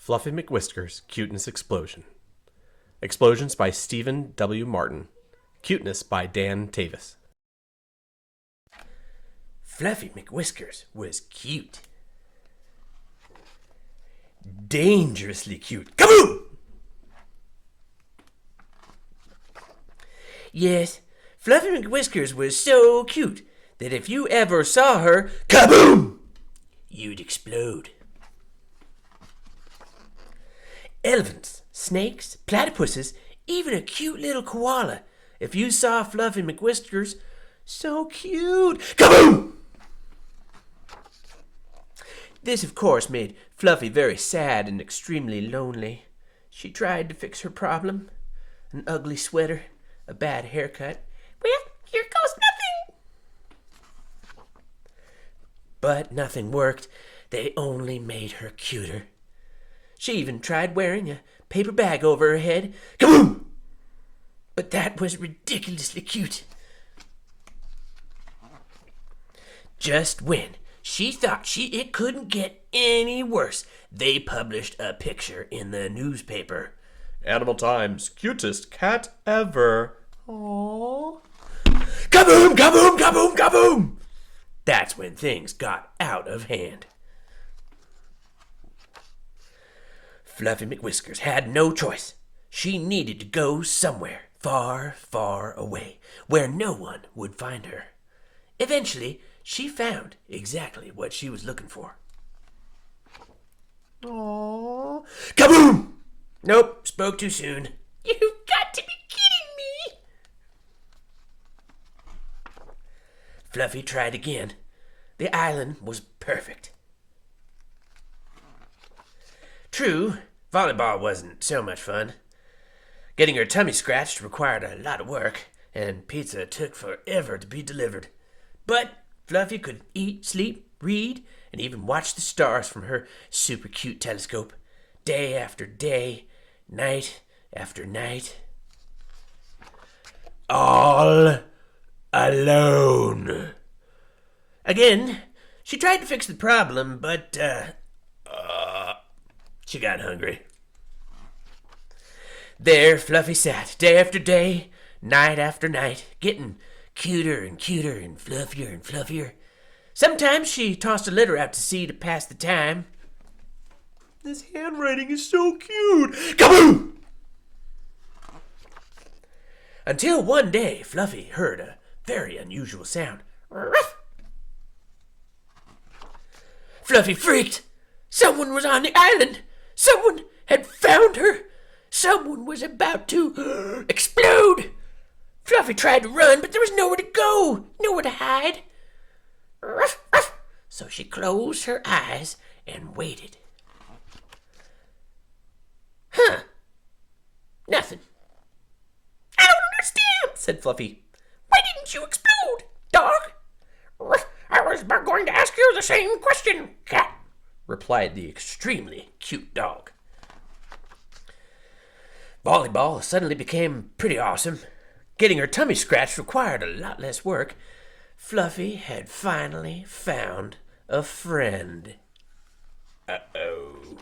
Fluffy McWhisker's Cuteness Explosion. Explosions by Stephen W. Martin. Cuteness by Dan Tavis. Fluffy McWhisker's was cute. Dangerously cute. KABOOM! Yes, Fluffy McWhisker's was so cute that if you ever saw her, KABOOM! You'd explode. Elephants, snakes, platypuses, even a cute little koala. If you saw Fluffy McWhisker's, so cute, KABOOM! This, of course, made Fluffy very sad and extremely lonely. She tried to fix her problem. An ugly sweater, a bad haircut. Well, here goes nothing. But nothing worked. They only made her cuter. She even tried wearing a paper bag over her head. KABOOM! But that was ridiculously cute. Just when she thought it couldn't get any worse, they published a picture in the newspaper. Animal Times, cutest cat ever. Aww. KABOOM! KABOOM! KABOOM! KABOOM! That's when things got out of hand. Fluffy McWhisker's had no choice. She needed to go somewhere far, far away, where no one would find her. Eventually, she found exactly what she was looking for. Aww. KABOOM! Nope, spoke too soon. You've got to be kidding me! Fluffy tried again. The island was perfect. True, volleyball wasn't so much fun. Getting her tummy scratched required a lot of work, and pizza took forever to be delivered. But Fluffy could eat, sleep, read, and even watch the stars from her super cute telescope, day after day, night after night. All alone. Again, she tried to fix the problem, but she got hungry. There Fluffy sat, day after day, night after night, getting cuter and cuter and fluffier. Sometimes she tossed a letter out to sea to pass the time. This handwriting is so cute. KABOOM! Until one day, Fluffy heard a very unusual sound. Ruff! Fluffy freaked. Someone was on the island. Someone had found her. Someone was about to explode. Fluffy tried to run, but there was nowhere to go, nowhere to hide. Ruff, ruff. So she closed her eyes and waited. Huh. Nothing. I don't understand, said Fluffy. Why didn't you explode, dog? I was going to ask you the same question, cat, replied the extremely cute dog. Volleyball suddenly became pretty awesome. Getting her tummy scratched required a lot less work. Fluffy had finally found a friend. Uh-oh.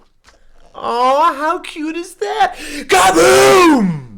Aw, how cute is that? KABOOM!